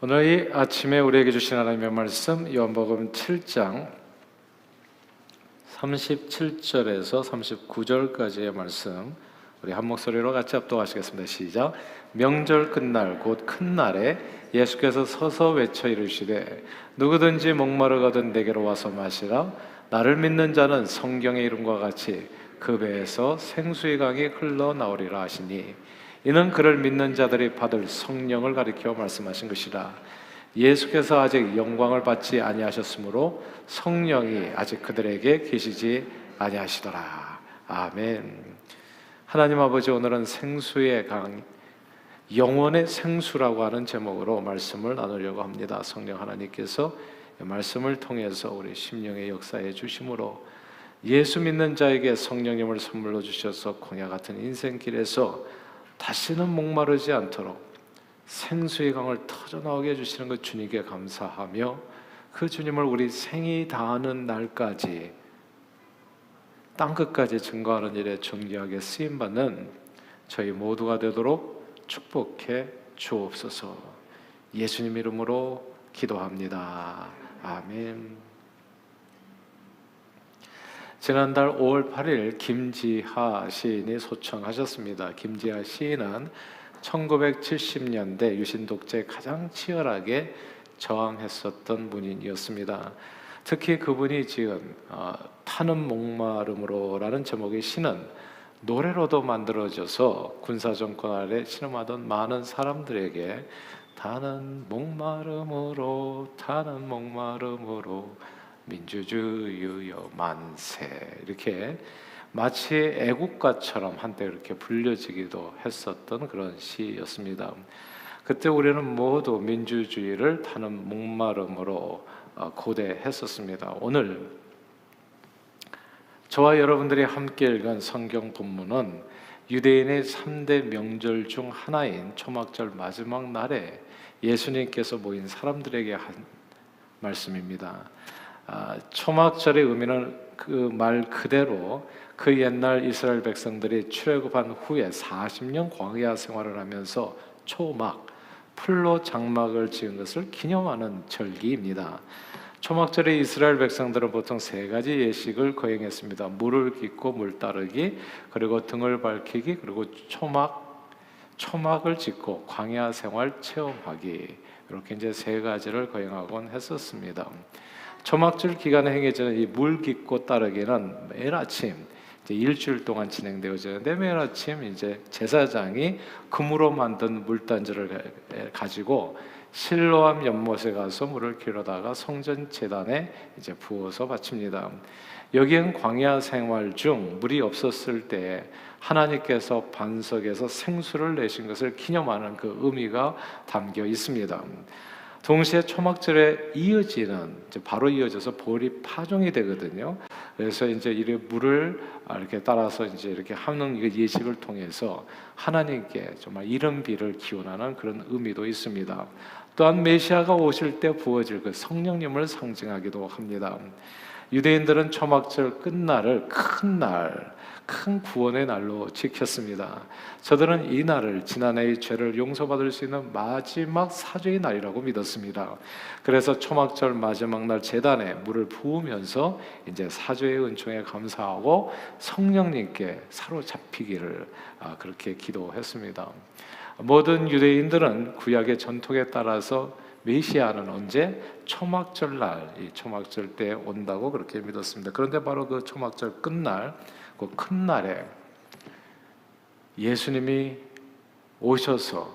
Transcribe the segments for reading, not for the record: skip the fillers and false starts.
오늘 이 아침에 우리에게 주신 하나님의 말씀 요한복음 7장 37절에서 39절까지의 말씀 우리 한 목소리로 같이 합독하시겠습니다. 시작. 명절 끝날 곧 큰 날에 예수께서 서서 외쳐 이르시되 누구든지 목마르거든 내게로 와서 마시라. 나를 믿는 자는 성경의 이름과 같이 그 배에서 생수의 강이 흘러나오리라 하시니 이는 그를 믿는 자들이 받을 성령을 가리켜 말씀하신 것이라. 예수께서 아직 영광을 받지 아니하셨으므로 성령이 아직 그들에게 계시지 아니하시더라. 아멘. 하나님 아버지, 오늘은 생수의 강, 영원의 생수라고 하는 제목으로 말씀을 나누려고 합니다. 성령 하나님께서 말씀을 통해서 우리 심령의 역사해 주심으로 예수 믿는 자에게 성령님을 선물로 주셔서 광야 같은 인생길에서 다시는 목마르지 않도록 생수의 강을 터져나오게 해주시는 것 주님께 감사하며, 그 주님을 우리 생이 다하는 날까지 땅끝까지 증거하는 일에 존귀하게 쓰임받는 저희 모두가 되도록 축복해 주옵소서. 예수님 이름으로 기도합니다. 아멘. 지난달 5월 8일 김지하 시인이 소청하셨습니다. 김지하 시인은 1970년대 유신 독재에 가장 치열하게 저항했었던 문인이었습니다. 특히 그분이 지은 타는 목마름으로라는 제목의 시는 노래로도 만들어져서 군사정권 아래 신음하던 많은 사람들에게 타는 목마름으로 타는 목마름으로 민주주의여 만세, 이렇게 마치 애국가처럼 한때 이렇게 불려지기도 했었던 그런 시였습니다. 그때 우리는 모두 민주주의를 타는 목마름으로 고대했었습니다. 오늘 저와 여러분들이 함께 읽은 성경 본문은 유대인의 3대 명절 중 하나인 초막절 마지막 날에 예수님께서 모인 사람들에게 한 말씀입니다. 초막절의 의미는 그 말 그대로 그 옛날 이스라엘 백성들이 출애굽한 후에 40년 광야 생활을 하면서 초막, 풀로 장막을 지은 것을 기념하는 절기입니다. 초막절에 이스라엘 백성들은 보통 세 가지 예식을 거행했습니다. 물을 깃고 물 따르기, 그리고 등을 밝히기, 그리고 초막을 짓고 광야 생활 체험하기, 이렇게 이제 세 가지를 거행하곤 했었습니다. 초막절 기간에 행해지는 이 물 깃고 따르기는 매일 아침 이제 일주일 동안 진행되어지는데, 매일 아침 이제 제사장이 금으로 만든 물단지를 가지고 실로암 연못에 가서 물을 길어다가 성전 제단에 이제 부어서 바칩니다. 여기엔 광야 생활 중 물이 없었을 때 하나님께서 반석에서 생수를 내신 것을 기념하는 그 의미가 담겨 있습니다. 동시에 초막절에 이어지는, 바로 이어져서 보리 파종이 되거든요. 그래서 이제 이 물을 이렇게 따라서 이제 이렇게 하는 예식을 통해서 하나님께 정말 이른 비를 기원하는 그런 의미도 있습니다. 또한 메시아가 오실 때 부어질 그 성령님을 상징하기도 합니다. 유대인들은 초막절 끝날을 큰 구원의 날로 지켰습니다. 저들은 이 날을 지난해의 죄를 용서받을 수 있는 마지막 사죄의 날이라고 믿었습니다. 그래서 초막절 마지막 날 제단에 물을 부으면서 이제 사죄의 은총에 감사하고 성령님께 사로잡히기를 그렇게 기도했습니다. 모든 유대인들은 구약의 전통에 따라서 메시아는 언제? 초막절 날, 이 초막절 때 온다고 그렇게 믿었습니다. 그런데 바로 그 초막절 끝날, 그 큰 날에 예수님이 오셔서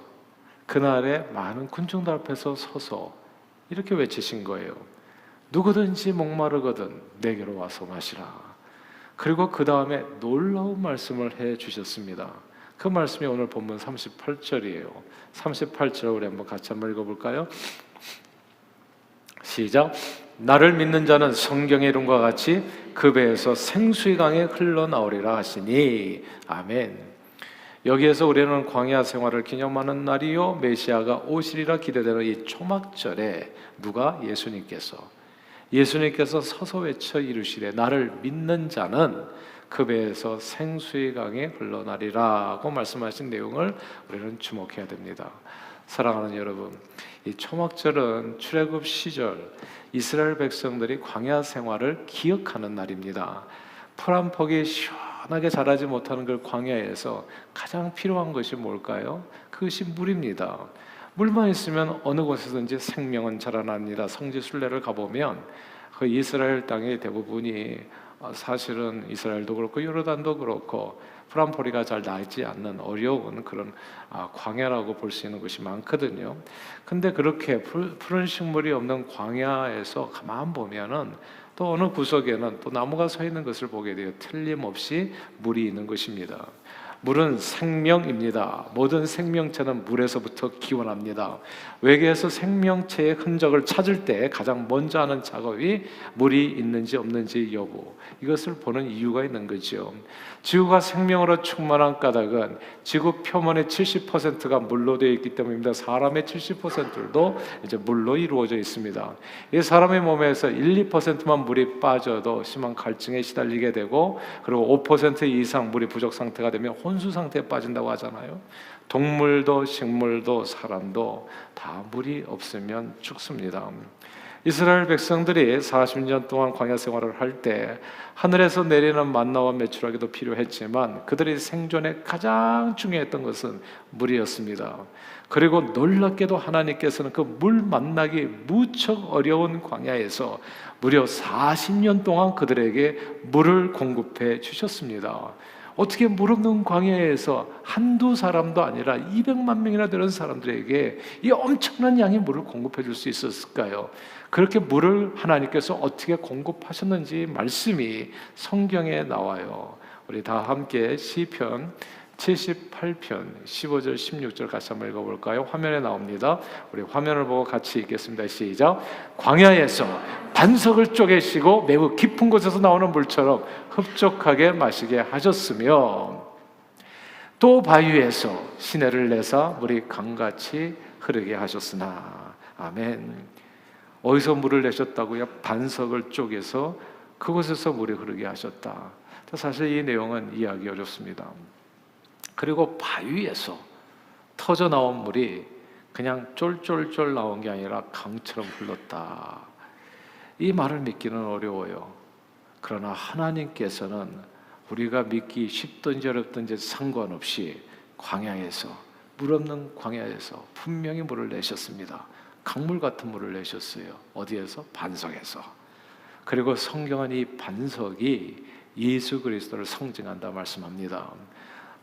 그날에 많은 군중들 앞에서 서서 이렇게 외치신 거예요. 누구든지 목마르거든 내게로 와서 마시라. 그리고 그 다음에 놀라운 말씀을 해 주셨습니다. 그 말씀이 오늘 본문 38절이에요. 38절 우리 한번 같이 한번 읽어볼까요? 시작. 나를 믿는 자는 성경의 이름과 같이 그 배에서 생수의 강에 흘러나오리라 하시니. 아멘. 여기에서 우리는 광야 생활을 기념하는 날이요 메시아가 오시리라 기대되는 이 초막절에 누가? 예수님께서 서서 외쳐 이르시되 나를 믿는 자는 그 배에서 생수의 강에 흘러나리라고 말씀하신 내용을 우리는 주목해야 됩니다. 사랑하는 여러분, 이 초막절은 출애굽 시절 이스라엘 백성들이 광야 생활을 기억하는 날입니다. 풀 한 폭이 시원하게 자라지 못하는 그 광야에서 가장 필요한 것이 뭘까요? 그것이 물입니다. 물만 있으면 어느 곳에든지 생명은 자라납니다. 성지 순례를 가보면 그 이스라엘 땅의 대부분이 사실은 이스라엘도 그렇고 요르단도 그렇고 풀 한 포리가 잘 나지 않는 어려운 그런 광야라고 볼 수 있는 곳이 많거든요. 근데 그렇게 푸른 식물이 없는 광야에서 가만 보면은 또 어느 구석에는 또 나무가 서 있는 것을 보게 돼요. 틀림없이 물이 있는 것입니다. 물은 생명입니다. 모든 생명체는 물에서부터 기원합니다. 외계에서 생명체의 흔적을 찾을 때 가장 먼저 하는 작업이 물이 있는지 없는지 여부, 이것을 보는 이유가 있는 거죠. 지구가 생명으로 충만한 까닭은 지구 표면의 70%가 물로 되어 있기 때문입니다. 사람의 70%도 이제 물로 이루어져 있습니다. 이 사람의 몸에서 1, 2%만 물이 빠져도 심한 갈증에 시달리게 되고, 그리고 5% 이상 물이 부족 상태가 되면 혼수 상태에 빠진다고 하잖아요. 동물도 식물도 사람도 다 물이 없으면 죽습니다. 이스라엘 백성들이 40년 동안 광야 생활을 할 때 하늘에서 내리는 만나와 메추라기도 필요했지만 그들의 생존에 가장 중요했던 것은 물이었습니다. 그리고 놀랍게도 하나님께서는 그 물 만나기 무척 어려운 광야에서 무려 40년 동안 그들에게 물을 공급해 주셨습니다. 어떻게 물 없는 광야에서 한두 사람도 아니라 200만 명이나 되는 사람들에게 이 엄청난 양의 물을 공급해 줄 수 있었을까요? 그렇게 물을 하나님께서 어떻게 공급하셨는지 말씀이 성경에 나와요. 우리 다 함께 시편 78편 15절 16절 같이 한번 읽어볼까요? 화면에 나옵니다. 우리 화면을 보고 같이 읽겠습니다. 시작. 광야에서 반석을 쪼개시고 매우 깊은 곳에서 나오는 물처럼 흡족하게 마시게 하셨으며 또 바위에서 시내를 내사 물이 강같이 흐르게 하셨으나. 아멘. 어디서 물을 내셨다고요? 반석을 쪼개서 그곳에서 물이 흐르게 하셨다. 사실 이 내용은 이해하기 어렵습니다. 그리고 바위에서 터져 나온 물이 그냥 쫄쫄쫄 나온 게 아니라 강처럼 흘렀다. 이 말을 믿기는 어려워요. 그러나 하나님께서는 우리가 믿기 쉽든지 어렵든지 상관없이 광야에서, 물 없는 광야에서 분명히 물을 내셨습니다. 강물 같은 물을 내셨어요. 어디에서? 반석에서. 그리고 성경은 이 반석이 예수 그리스도를 상징한다 말씀합니다.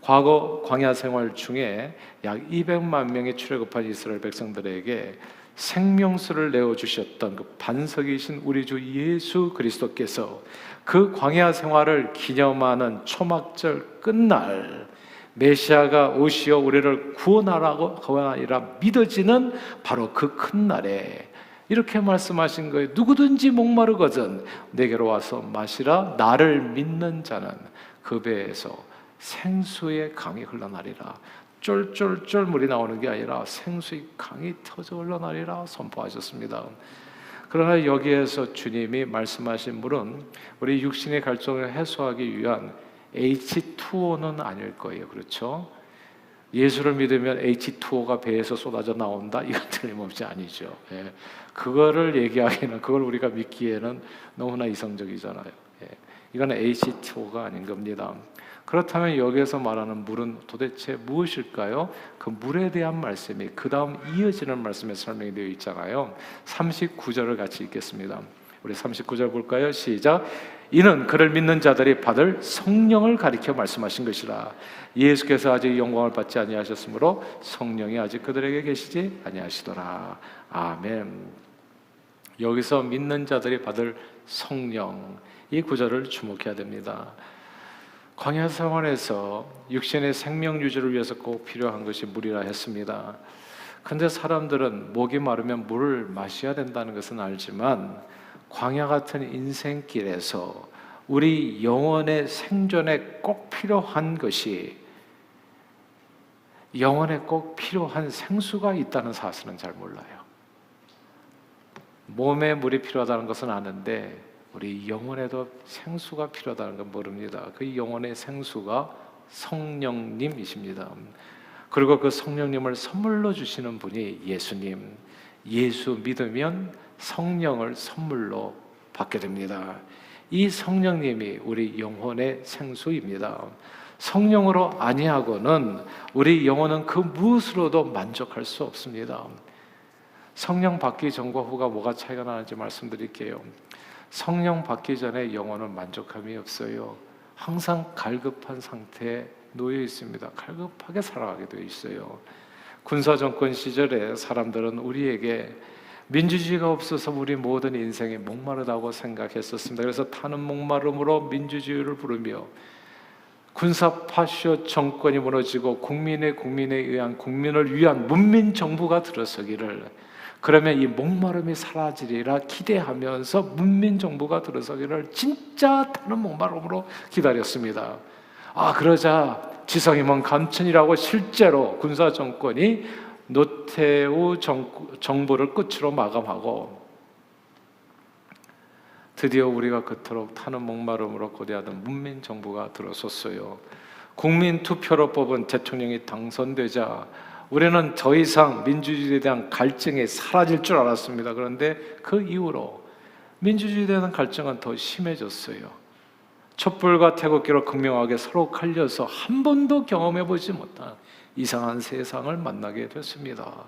과거 광야 생활 중에 약 200만 명의 출애굽한 이스라엘 백성들에게 생명수를 내어주셨던 그 반석이신 우리 주 예수 그리스도께서 그 광야 생활을 기념하는 초막절 끝날 메시아가 오시어 우리를 구원하라고 아니라 믿어지는 바로 그 큰 날에 이렇게 말씀하신 거예요. 누구든지 목마르거든 내게로 와서 마시라. 나를 믿는 자는 그 배에서 생수의 강이 흘러나리라. 쫄쫄쫄 물이 나오는 게 아니라 생수의 강이 터져 흘러나리라 선포하셨습니다. 그러나 여기에서 주님이 말씀하신 물은 우리 육신의 갈증을 해소하기 위한 H2O는 아닐 거예요. 그렇죠? 예수를 믿으면 H2O가 배에서 쏟아져 나온다? 이건 틀림없이 아니죠. 예. 그거를 얘기하기는, 그걸 우리가 믿기에는 너무나 이성적이잖아요. 예. 이건 H2O가 아닌 겁니다. 그렇다면 여기에서 말하는 물은 도대체 무엇일까요? 그 물에 대한 말씀이 그 다음 이어지는 말씀에 설명이 되어 있잖아요. 39절을 같이 읽겠습니다. 우리 39절 볼까요? 시작. 이는 그를 믿는 자들이 받을 성령을 가리켜 말씀하신 것이라. 예수께서 아직 영광을 받지 아니하셨으므로 성령이 아직 그들에게 계시지 아니하시더라. 아멘. 여기서 믿는 자들이 받을 성령, 이 구절을 주목해야 됩니다. 광야 생활에서 육신의 생명 유지를 위해서 꼭 필요한 것이 물이라 했습니다. 그런데 사람들은 목이 마르면 물을 마셔야 된다는 것은 알지만 광야 같은 인생길에서 우리 영혼의 생존에 꼭 필요한 것이, 영혼에 꼭 필요한 생수가 있다는 사실은 잘 몰라요. 몸에 물이 필요하다는 것은 아는데 우리 영혼에도 생수가 필요하다는 건 모릅니다. 그 영혼의 생수가 성령님이십니다. 그리고 그 성령님을 선물로 주시는 분이 예수님. 예수 믿으면 성령을 선물로 받게 됩니다. 이 성령님이 우리 영혼의 생수입니다. 성령으로 아니하고는 우리 영혼은 그 무엇으로도 만족할 수 없습니다. 성령 받기 전과 후가 뭐가 차이가 나는지 말씀드릴게요. 성령 받기 전에 영혼은 만족함이 없어요. 항상 갈급한 상태에 놓여 있습니다. 갈급하게 살아가게 되어 있어요. 군사정권 시절에 사람들은 우리에게 민주주의가 없어서 우리 모든 인생이 목마르다고 생각했었습니다. 그래서 타는 목마름으로 민주주의를 부르며 군사 파쇼 정권이 무너지고 국민에 의한 국민을 위한 문민 정부가 들어서기를, 그러면 이 목마름이 사라지리라 기대하면서 문민 정부가 들어서기를 진짜 타는 목마름으로 기다렸습니다. 그러자 지성이면 감천이라고 실제로 군사 정권이 노태우 정부를 끝으로 마감하고 드디어 우리가 그토록 타는 목마름으로 고대하던 문민 정부가 들어섰어요. 국민 투표로 뽑은 대통령이 당선되자 우리는 더 이상 민주주의에 대한 갈증이 사라질 줄 알았습니다. 그런데 그 이후로 민주주의에 대한 갈증은 더 심해졌어요. 촛불과 태극기로 극명하게 서로 갈려서 한 번도 경험해보지 못한 이상한 세상을 만나게 됐습니다.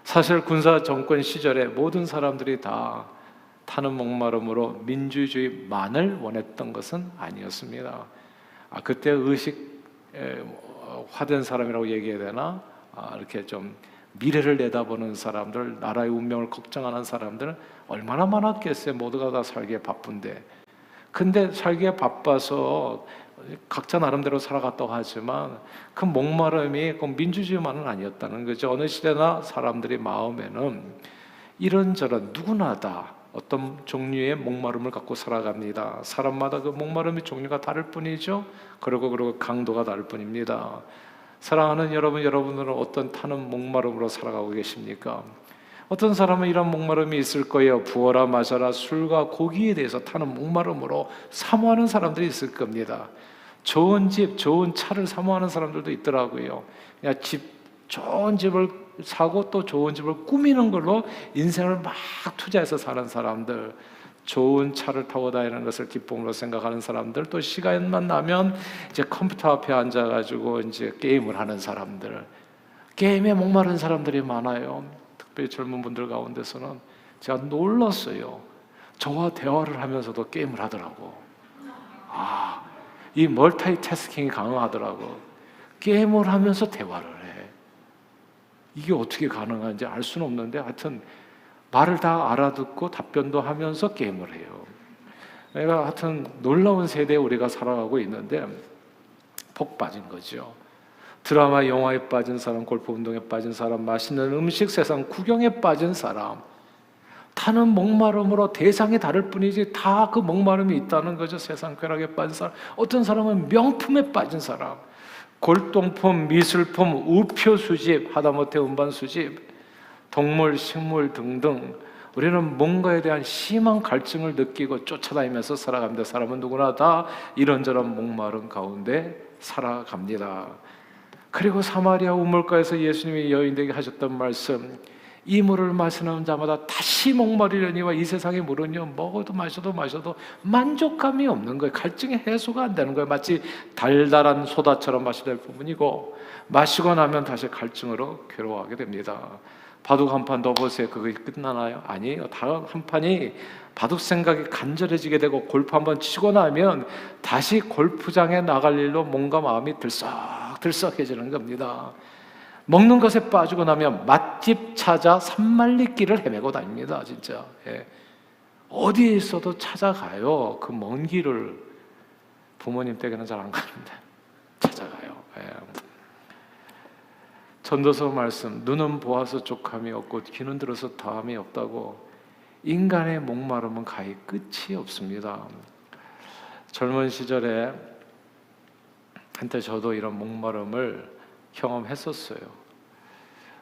사실 군사 정권 시절에 모든 사람들이 다 타는 목마름으로 민주주의만을 원했던 것은 아니었습니다. 그때 의식화된 사람이라고 얘기해야 되나? 이렇게 좀 미래를 내다보는 사람들, 나라의 운명을 걱정하는 사람들 얼마나 많았겠어요. 모두가 다 살기에 바쁜데. 근데 살기에 바빠서 각자 나름대로 살아갔다고 하지만 그 목마름이 꼭 민주주의만은 아니었다는 거죠. 어느 시대나 사람들의 마음에는 이런저런 누구나 다 어떤 종류의 목마름을 갖고 살아갑니다. 사람마다 그 목마름의 종류가 다를 뿐이죠. 그리고 강도가 다를 뿐입니다. 사랑하는 여러분들은 어떤 타는 목마름으로 살아가고 계십니까? 어떤 사람은 이런 목마름이 있을 거예요. 부어라 마셔라 술과 고기에 대해서 타는 목마름으로 사모하는 사람들이 있을 겁니다. 좋은 집, 좋은 차를 사모하는 사람들도 있더라고요. 그냥 좋은 집을 사고 또 좋은 집을 꾸미는 걸로 인생을 막 투자해서 사는 사람들, 좋은 차를 타고 다니는 것을 기쁨으로 생각하는 사람들, 또 시간만 나면 이제 컴퓨터 앞에 앉아가지고 이제 게임을 하는 사람들, 게임에 목마른 사람들이 많아요. 특별히 젊은 분들 가운데서는 제가 놀랐어요. 저와 대화를 하면서도 게임을 하더라고. 이 멀티태스킹이 가능하더라고. 게임을 하면서 대화를 해. 이게 어떻게 가능한지 알 수는 없는데 하여튼 말을 다 알아듣고 답변도 하면서 게임을 해요. 그러니까 하여튼 놀라운 세대에 우리가 살아가고 있는데 폭 빠진 거죠. 드라마, 영화에 빠진 사람, 골프 운동에 빠진 사람, 맛있는 음식, 세상 구경에 빠진 사람, 타는 목마름으로 대상이 다를 뿐이지 다 그 목마름이 있다는 거죠. 세상 쾌락에 빠진 사람, 어떤 사람은 명품에 빠진 사람, 골동품, 미술품, 우표 수집, 하다못해 음반 수집, 동물, 식물 등등 우리는 뭔가에 대한 심한 갈증을 느끼고 쫓아다니면서 살아갑니다. 사람은 누구나 다 이런저런 목마름 가운데 살아갑니다. 그리고 사마리아 우물가에서 예수님이 여인에게 하셨던 말씀, 이 물을 마시는 자마다 다시 목마르려니와 이 세상의 물은요 먹어도 마셔도 만족감이 없는 거예요. 갈증의 해소가 안 되는 거예요. 마치 달달한 소다처럼 마셔야 될 부분이고 마시고 나면 다시 갈증으로 괴로워하게 됩니다. 바둑 한 판 더 보세요. 그게 끝나나요? 아니에요. 다음 한 판이 바둑 생각이 간절해지게 되고 골프 한번 치고 나면 다시 골프장에 나갈 일로 몸과 마음이 들썩해지는 겁니다. 먹는 것에 빠지고 나면 맛집 찾아 산만리길을 헤매고 다닙니다. 진짜. 어디에 있어도 찾아가요. 그 먼 길을. 부모님 댁에는 잘 안 가는데 찾아가요. 전도서 말씀, 눈은 보아서 족함이 없고 귀는 들어서 더함이 없다고. 인간의 목마름은 가히 끝이 없습니다. 젊은 시절에 한때 저도 이런 목마름을 경험했었어요.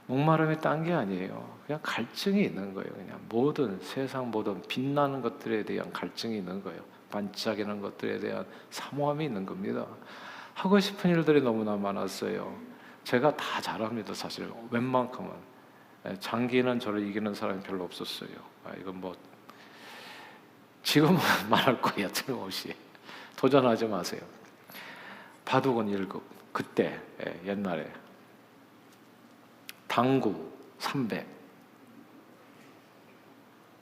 목마름이 딴 게 아니에요. 그냥 갈증이 있는 거예요. 그냥 세상 모든 빛나는 것들에 대한 갈증이 있는 거예요. 반짝이는 것들에 대한 사모함이 있는 겁니다. 하고 싶은 일들이 너무나 많았어요. 제가 다 잘합니다. 사실 웬만큼은. 장기는 저를 이기는 사람이 별로 없었어요. 이건 뭐 지금은 말할 거예요. 틀림없이 도전하지 마세요. 바둑은 1급. 그때 옛날에 당구 300,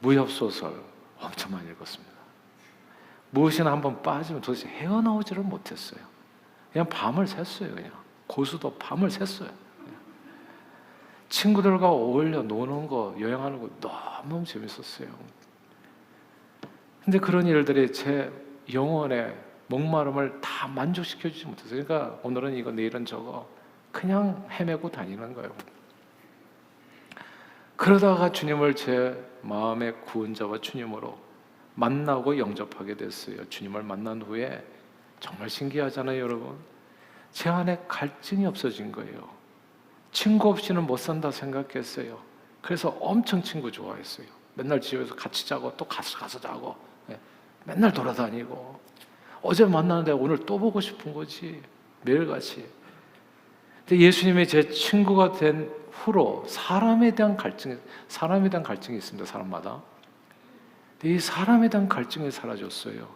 무협소설 엄청 많이 읽었습니다. 무엇이나 한번 빠지면 도대체 헤어나오지를 못했어요. 그냥 밤을 샜어요. 그냥 고수도 밤을 샜어요. 친구들과 어울려 노는 거, 여행하는 거 너무 재밌었어요. 근데 그런 일들이 제 영혼의 목마름을 다 만족시켜주지 못했어요. 그러니까 오늘은 이거, 내일은 저거 그냥 헤매고 다니는 거예요. 그러다가 주님을 제 마음의 구원자와 주님으로 만나고 영접하게 됐어요. 주님을 만난 후에 정말 신기하잖아요, 여러분. 제 안에 갈증이 없어진 거예요. 친구 없이는 못 산다 생각했어요. 그래서 엄청 친구 좋아했어요. 맨날 집에서 같이 자고 또 가서 자고, 맨날 돌아다니고, 어제 만났는데 오늘 또 보고 싶은 거지, 매일같이. 근데 예수님이 제 친구가 된 후로 사람에 대한 갈증이 있습니다. 사람마다. 근데 이 사람에 대한 갈증이 사라졌어요.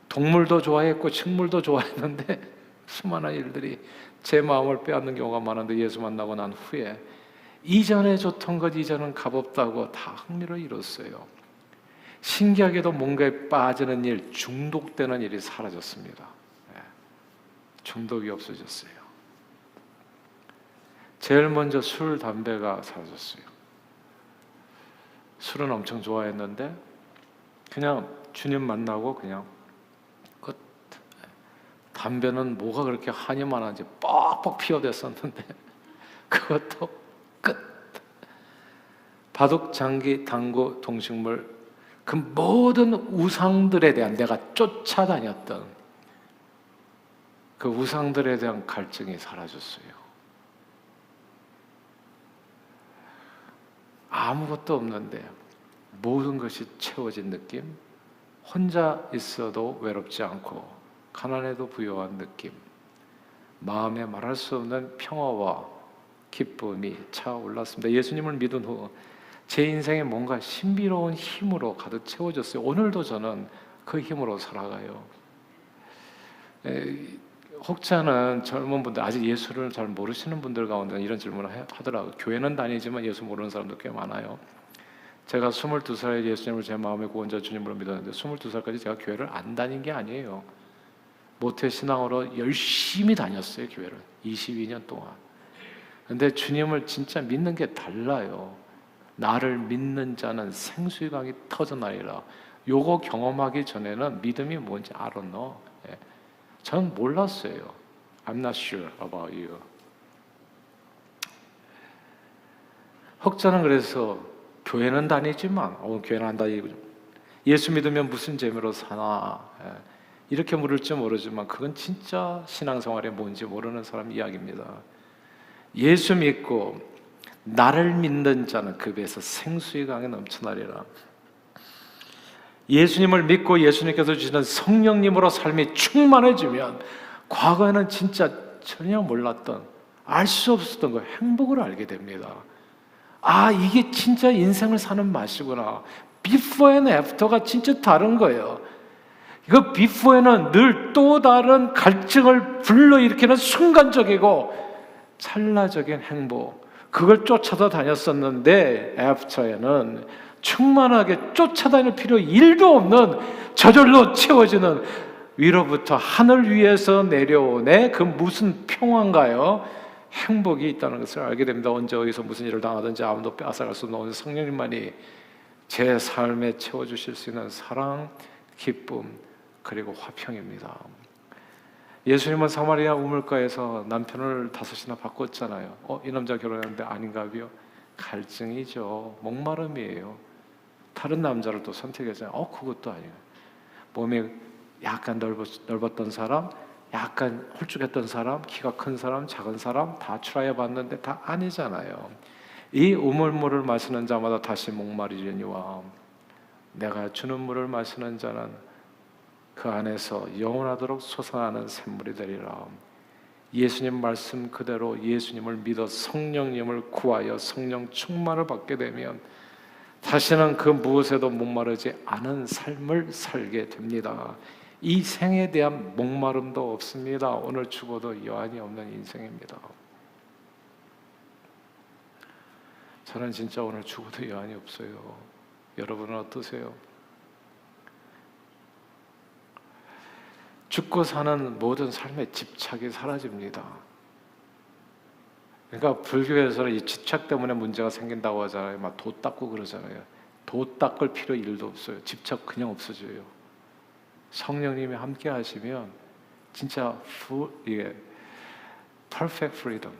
동물도 좋아했고 식물도 좋아했는데 수많은 일들이 제 마음을 빼앗는 경우가 많은데, 예수 만나고 난 후에 이전에 좋던 것 이제는 값없다고 다 흥미를 잃었어요. 신기하게도 뭔가에 빠지는 일, 중독되는 일이 사라졌습니다. 중독이 없어졌어요. 제일 먼저 술, 담배가 사라졌어요. 술은 엄청 좋아했는데 그냥 주님 만나고 그냥 끝. 담배는 뭐가 그렇게 한이 많은지 뻑뻑 피어댔었는데 그것도 끝. 바둑, 장기, 당구, 동식물, 그 모든 우상들에 대한 내가 쫓아다녔던 그 우상들에 대한 갈증이 사라졌어요. 아무것도 없는데 모든 것이 채워진 느낌, 혼자 있어도 외롭지 않고 가난해도 부유한 느낌, 마음에 말할 수 없는 평화와 기쁨이 차올랐습니다. 예수님을 믿은 후 제 인생에 뭔가 신비로운 힘으로 가득 채워졌어요. 오늘도 저는 그 힘으로 살아가요. 혹자는 젊은 분들, 아직 예수를 잘 모르시는 분들 가운데 이런 질문을 하더라고요. 교회는 다니지만 예수 모르는 사람도 꽤 많아요. 제가 22살에 예수님을 제 마음의 구원자 주님으로 믿었는데 22살까지 제가 교회를 안 다닌 게 아니에요. 모태신앙으로 열심히 다녔어요. 교회를 22년 동안. 근데 주님을 진짜 믿는 게 달라요. 나를 믿는 자는 생수의 강이 터져나리라. 요거 경험하기 전에는 믿음이 뭔지 I don't know. 전 몰랐어요. I'm not sure about you. 혹자는 그래서 교회는 다니지만 교회는 안 다니고 예수 믿으면 무슨 재미로 사나 이렇게 물을지 모르지만 그건 진짜 신앙생활이 뭔지 모르는 사람 이야기입니다. 예수 믿고 나를 믿는 자는 그 배에서 생수의 강이 넘쳐나리라. 예수님을 믿고 예수님께서 주시는 성령님으로 삶이 충만해지면 과거에는 진짜 전혀 몰랐던, 알 수 없었던 그 행복을 알게 됩니다. 아, 이게 진짜 인생을 사는 맛이구나. Before and After가 진짜 다른 거예요. 이거 Before는 늘 또 다른 갈증을 불러일으키는 순간적이고 찰나적인 행복, 그걸 쫓아다 다녔었는데 After에는 충만하게 쫓아다닐 필요 1도 없는 저절로 채워지는 위로부터 하늘 위에서 내려오네 그 무슨 평화인가요? 행복이 있다는 것을 알게 됩니다. 언제 어디서 무슨 일을 당하든지 아무도 빼앗아갈 수 없는 성령님만이 제 삶에 채워주실 수 있는 사랑, 기쁨, 그리고 화평입니다. 예수님은 사마리아 우물가에서 남편을 5이나 바꿨잖아요. 이 남자 결혼했는데 아닌가요? 갈증이죠. 목마름이에요. 다른 남자를 또 선택했잖아요. 그것도 아니에요. 몸이 약간 넓었던 사람, 약간 홀쭉했던 사람, 키가 큰 사람, 작은 사람 다 트라이 해봤는데 다 아니잖아요. 이 우물물을 마시는 자마다 다시 목마르리니와 내가 주는 물을 마시는 자는 그 안에서 영원하도록 솟아나는 샘물이 되리라. 예수님 말씀 그대로 예수님을 믿어 성령님을 구하여 성령 충만을 받게 되면 다시는 그 무엇에도 목마르지 않은 삶을 살게 됩니다. 이 생에 대한 목마름도 없습니다. 오늘 죽어도 여한이 없는 인생입니다. 저는 진짜 오늘 죽어도 여한이 없어요. 여러분은 어떠세요? 죽고 사는 모든 삶의 집착이 사라집니다. 그러니까 불교에서는 이 집착 때문에 문제가 생긴다고 하잖아요. 막 도 닦고 그러잖아요. 도 닦을 필요 1도 없어요. 집착 그냥 없어져요. 성령님이 함께 하시면 진짜 이게 perfect freedom,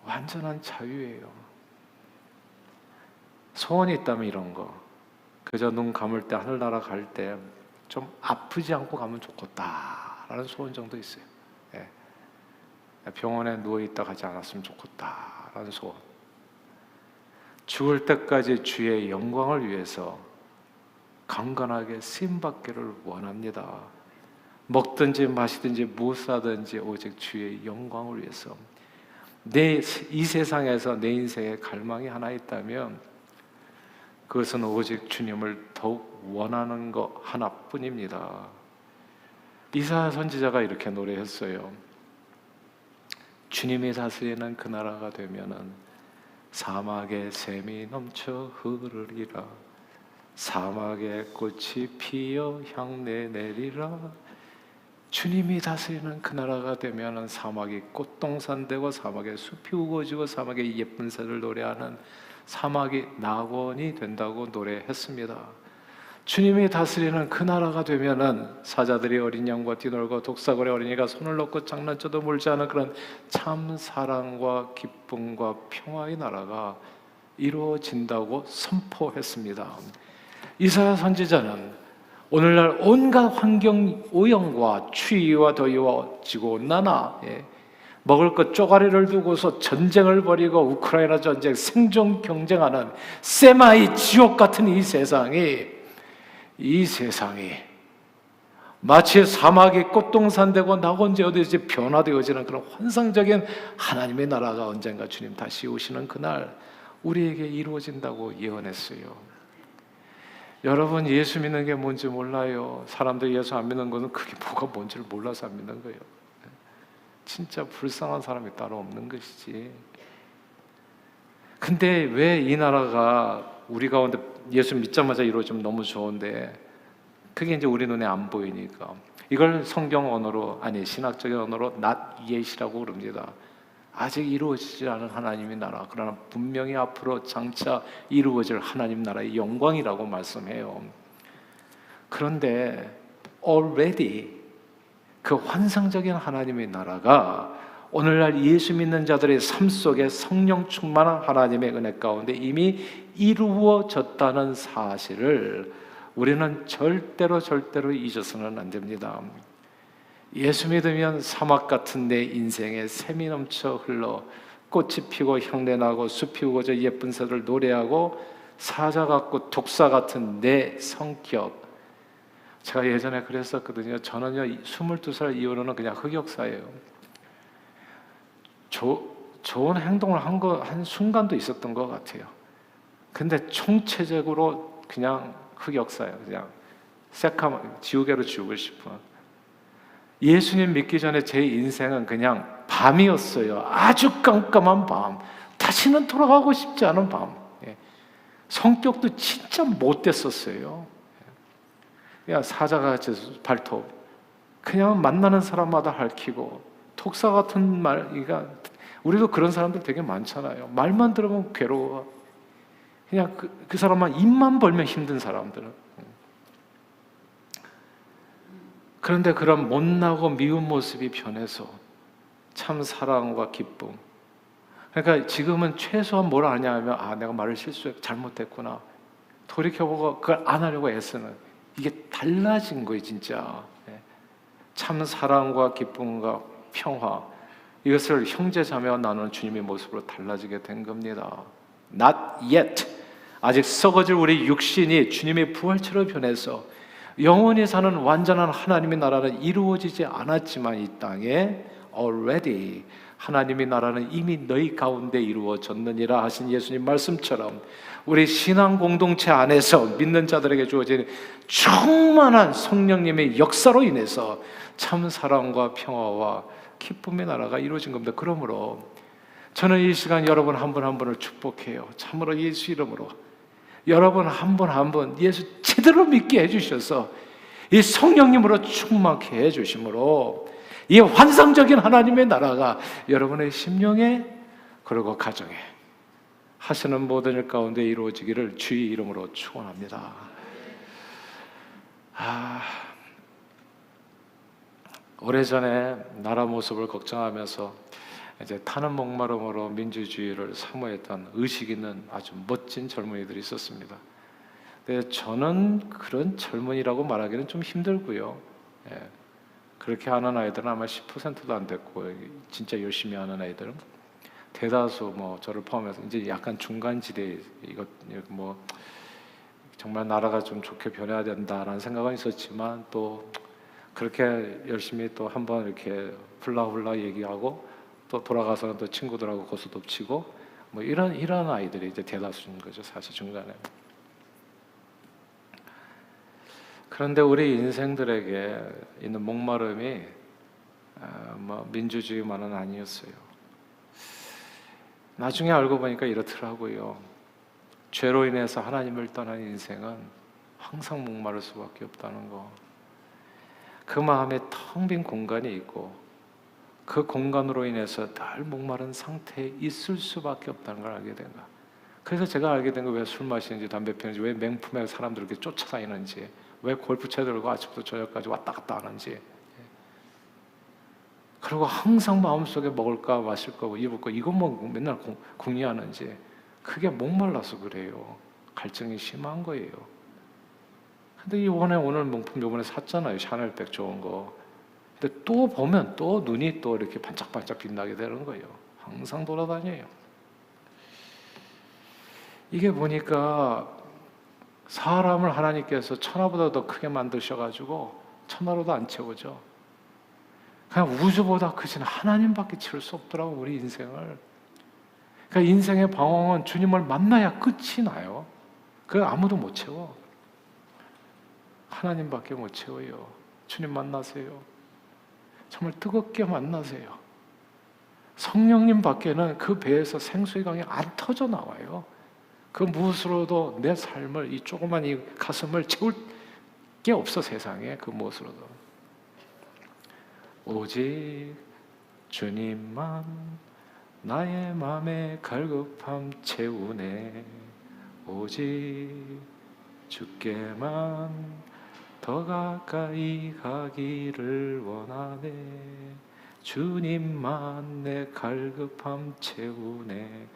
완전한 자유예요. 소원이 있다면 이런 거, 그저 눈 감을 때 하늘나라 갈 때 좀 아프지 않고 가면 좋겠다라는 소원 정도 있어요. 예. 병원에 누워있다 가지 않았으면 좋겠다라는 소원. 죽을 때까지 주의 영광을 위해서 강건하게 쓰임받기를 원합니다. 먹든지 마시든지 무엇을 하든지 오직 주의 영광을 위해서. 이 세상에서 내 인생에 갈망이 하나 있다면 그것은 오직 주님을 더욱 원하는 것 하나뿐입니다. 이사야 선지자가 이렇게 노래했어요. 주님이 다스리는 그 나라가 되면은 사막에 샘이 넘쳐 흐르리라. 사막에 꽃이 피어 향내 내리라. 주님이 다스리는 그 나라가 되면은 사막이 꽃동산 되고 사막에 숲이 우거지고 사막에 예쁜 새를 노래하는 사막이 낙원이 된다고 노래했습니다. 주님이 다스리는 그 나라가 되면은 사자들이 어린 양과 뛰놀고 독사거리 어린이가 손을 놓고 장난쳐도 물지 않은 그런 참 사랑과 기쁨과 평화의 나라가 이루어진다고 선포했습니다. 이사야 선지자는 오늘날 온갖 환경 오염과 추위와 더위와 지구온난화, 먹을 것 쪼가리를 두고서 전쟁을 벌이고 우크라이나 전쟁 생존 경쟁하는 세마이 지옥 같은 이 세상이 마치 사막이 꽃동산 되고 낙원되어지듯이 변화되어지는 그런 환상적인 하나님의 나라가 언젠가 주님 다시 오시는 그날 우리에게 이루어진다고 예언했어요. 여러분, 예수 믿는 게 뭔지 몰라요. 사람들이 예수 안 믿는 것은 그게 뭐가 뭔지를 몰라서 안 믿는 거예요. 진짜 불쌍한 사람이 따로 없는 것이지. 근데 왜 이 나라가 우리 가운데 예수 믿자마자 이루어지면 너무 좋은데 그게 이제 우리 눈에 안 보이니까 이걸 성경 언어로, 아니 신학적인 언어로 not yet이라고 그럽니다. 아직 이루어지지 않은 하나님의 나라, 그러나 분명히 앞으로 장차 이루어질 하나님 나라의 영광이라고 말씀해요. 그런데 already 그 환상적인 하나님의 나라가 오늘날 예수 믿는 자들의 삶 속에 성령 충만한 하나님의 은혜 가운데 이미 이루어졌다는 사실을 우리는 절대로 잊어서는 안 됩니다. 예수 믿으면 사막 같은 내 인생에 샘이 넘쳐 흘러 꽃이 피고 향내 나고 숲이 우거져 예쁜 새들 노래하고 사자 같고 독사 같은 내 성격. 제가 예전에 그랬었거든요. 저는요 22살 이후로는 그냥 흑역사예요. 좋은 행동을 한 순간도 있었던 것 같아요. 근데 총체적으로 그냥 흑역사예요. 그냥 새까만 지우개로 지우고 싶은. 예수님 믿기 전에 제 인생은 그냥 밤이었어요. 아주 깜깜한 밤. 다시는 돌아가고 싶지 않은 밤. 성격도 진짜 못됐었어요. 그냥 사자같이 발톱. 그냥 만나는 사람마다 핥히고 독사 같은 말. 그러니까 우리도 그런 사람들 되게 많잖아요. 말만 들으면 괴로워. 그냥 그 사람만 입만 벌면 힘든 사람들은. 그런데 그런 못나고 미운 모습이 변해서 참 사랑과 기쁨. 그러니까 지금은 최소한 뭘 하냐면 내가 말을 잘못했구나. 돌이켜보고 그걸 안 하려고 애쓰는 이게 달라진 거예요, 진짜. 참 사랑과 기쁨과 평화, 이것을 형제 자매와 나누는 주님의 모습으로 달라지게 된 겁니다. Not yet. 아직 썩어질 우리 육신이 주님의 부활체로 변해서 영원히 사는 완전한 하나님의 나라는 이루어지지 않았지만 이 땅에 already 하나님의 나라는 이미 너희 가운데 이루어졌느니라 하신 예수님 말씀처럼 우리 신앙 공동체 안에서 믿는 자들에게 주어진 충만한 성령님의 역사로 인해서 참 사랑과 평화와 기쁨의 나라가 이루어진 겁니다. 그러므로 저는 이 시간 여러분 한 분 한 분을 축복해요. 참으로 예수 이름으로 여러분 한 분 한 분 예수 제대로 믿게 해주셔서 이 성령님으로 충만케 해주심으로 이 환상적인 하나님의 나라가 여러분의 심령에 그리고 가정에 하시는 모든 일 가운데 이루어지기를 주의 이름으로 축원합니다. 오래전에 나라 모습을 걱정하면서 이제 타는 목마름으로 민주주의를 사모했던 의식 있는 아주 멋진 젊은이들이 있었습니다. 근데 저는 그런 젊은이라고 말하기는 좀 힘들고요. 그렇게 하는 아이들은 아마 10%도 안 됐고, 진짜 열심히 하는 아이들은 대다수 뭐 저를 포함해서 이제 약간 중간지대, 이거 뭐 정말 나라가 좀 좋게 변해야 된다라는 생각은 있었지만 또 그렇게 열심히 또 한번 이렇게 훌라훌라 얘기하고 또 돌아가서는 또 친구들하고 고스톱 치고 뭐 이런 아이들이 이제 대다수인 거죠, 사실 중간에. 그런데 우리 인생들에게 있는 목마름이 뭐 민주주의만은 아니었어요. 나중에 알고 보니까 이렇더라고요. 죄로 인해서 하나님을 떠난 인생은 항상 목마를 수밖에 없다는 거. 그 마음에 텅 빈 공간이 있고 그 공간으로 인해서 늘 목마른 상태에 있을 수밖에 없다는 걸 알게 된 거야. 그래서 제가 알게 된 거, 왜 술 마시는지 담배 피우는지, 왜 맹품에 사람들 이렇게 쫓아다니는지, 왜 골프채 들고 아침부터 저녁까지 왔다 갔다 하는지. 그리고 항상 마음속에 먹을 거, 마실 거, 입을 거 이것만 맨날 궁리하는지, 그게 목말라서 그래요. 갈증이 심한 거예요. 근데 이번에 오늘 명품 요번에 샀잖아요. 샤넬백 좋은 거. 근데 또 보면 또 눈이 또 이렇게 반짝반짝 빛나게 되는 거예요. 항상 돌아다녀요. 이게 보니까 사람을 하나님께서 천하보다 더 크게 만드셔가지고 천하로도 안 채우죠. 그냥 우주보다 크신 하나님밖에 채울 수 없더라고, 우리 인생을. 그러니까 인생의 방황은 주님을 만나야 끝이 나요. 그걸 아무도 못 채워. 하나님밖에 못 채워요. 주님 만나세요. 정말 뜨겁게 만나세요. 성령님 밖에는 그 배에서 생수의 강이 안 터져 나와요. 그 무엇으로도 내 삶을, 이 조그만 이 가슴을 채울 게 없어, 세상에. 그 무엇으로도. 오직 주님만 나의 맘에 갈급함 채우네. 오직 주께만 더 가까이 가기를 원하네. 주님만 내 갈급함 채우네.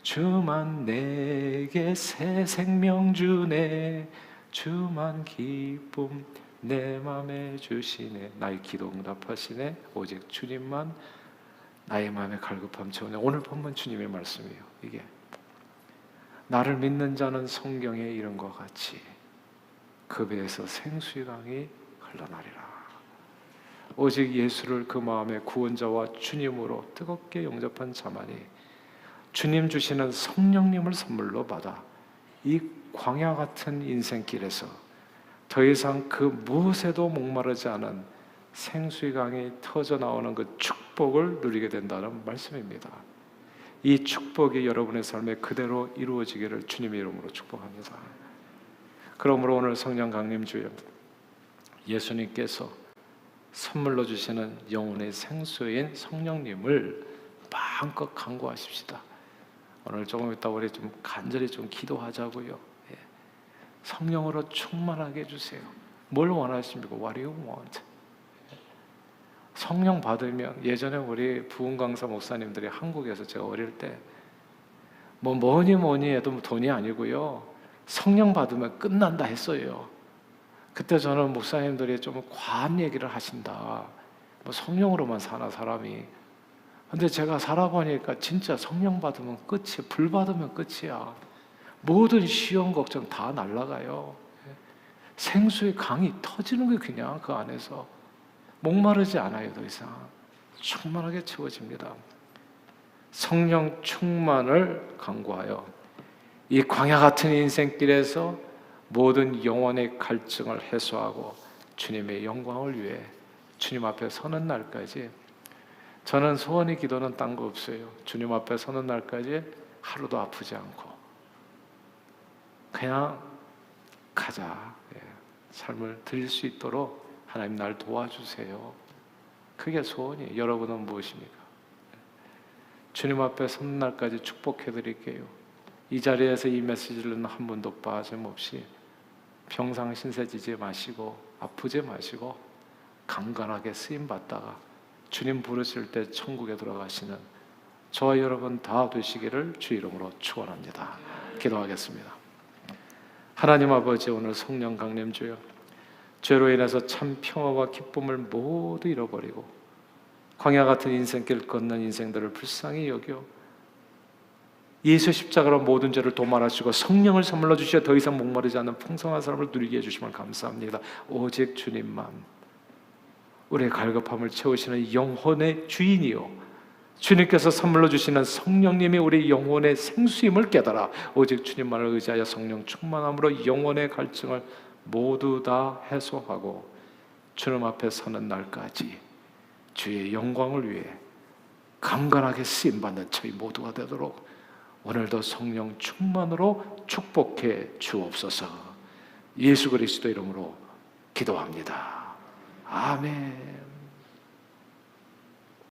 주만 내게 새 생명 주네. 주만 기쁨 내 맘에 주시네. 나의 기도 응답하시네. 오직 주님만 나의 마음에 갈급함 채우네. 오늘 본문 주님의 말씀이에요. 이게 나를 믿는 자는 성경에 이른 것 같이 그 배에서 생수의 강이 흘러나리라. 오직 예수를 그 마음의 구원자와 주님으로 뜨겁게 영접한 자만이 주님 주시는 성령님을 선물로 받아 이 광야 같은 인생길에서 더 이상 그 무엇에도 목마르지 않은 생수의 강이 터져 나오는 그 축복을 누리게 된다는 말씀입니다. 이 축복이 여러분의 삶에 그대로 이루어지기를 주님의 이름으로 축복합니다. 그러므로 오늘 성령 강림 주여, 예수님께서 선물로 주시는 영혼의 생수인 성령님을 마음껏 간구하십시다. 오늘 조금 이따 우리 좀 간절히 좀 기도하자고요. 성령으로 충만하게 해주세요. 뭘 원하십니까? What do you want? 성령 받으면, 예전에 우리 부흥 강사 목사님들이 한국에서 제가 어릴 때 뭐니 해도 돈이 아니고요, 성령 받으면 끝난다 했어요. 그때 저는 목사님들이 좀 과한 얘기를 하신다. 뭐 성령으로만 사나 사람이. 근데 제가 살아보니까 진짜 성령 받으면 끝이야. 불 받으면 끝이야. 모든 시험 걱정 다 날아가요. 생수의 강이 터지는 게 그냥 그 안에서 목마르지 않아요, 더 이상. 충만하게 채워집니다. 성령 충만을 강구하여 이 광야 같은 인생길에서 모든 영혼의 갈증을 해소하고 주님의 영광을 위해 주님 앞에 서는 날까지, 저는 소원의 기도는 딴 거 없어요. 주님 앞에 서는 날까지 하루도 아프지 않고 그냥 가자, 삶을 드릴 수 있도록 하나님 날 도와주세요. 그게 소원이에요. 여러분은 무엇입니까? 주님 앞에 서는 날까지 축복해 드릴게요. 이 자리에서 이 메시지를 한 번도 빠짐없이 병상신세지지 마시고 아프지 마시고 강건하게 쓰임받다가 주님 부르실 때 천국에 들어가시는 저와 여러분 다 되시기를 주 이름으로 축원합니다. 기도하겠습니다. 하나님 아버지, 오늘 성령 강림 주여, 죄로 인해서 참 평화와 기쁨을 모두 잃어버리고 광야 같은 인생길 걷는 인생들을 불쌍히 여겨 예수 십자가로 모든 죄를 도말하시고 성령을 선물로 주시어 더 이상 목마르지 않는 풍성한 삶을 누리게 해주시면 감사합니다. 오직 주님만 우리의 갈급함을 채우시는 영혼의 주인이요, 주님께서 선물로 주시는 성령님이 우리 영혼의 생수임을 깨달아 오직 주님만을 의지하여 성령 충만함으로 영혼의 갈증을 모두 다 해소하고 주님 앞에 서는 날까지 주의 영광을 위해 강건하게 쓰임받는 저희 모두가 되도록 오늘도 성령 충만으로 축복해 주옵소서. 예수 그리스도 이름으로 기도합니다. 아멘.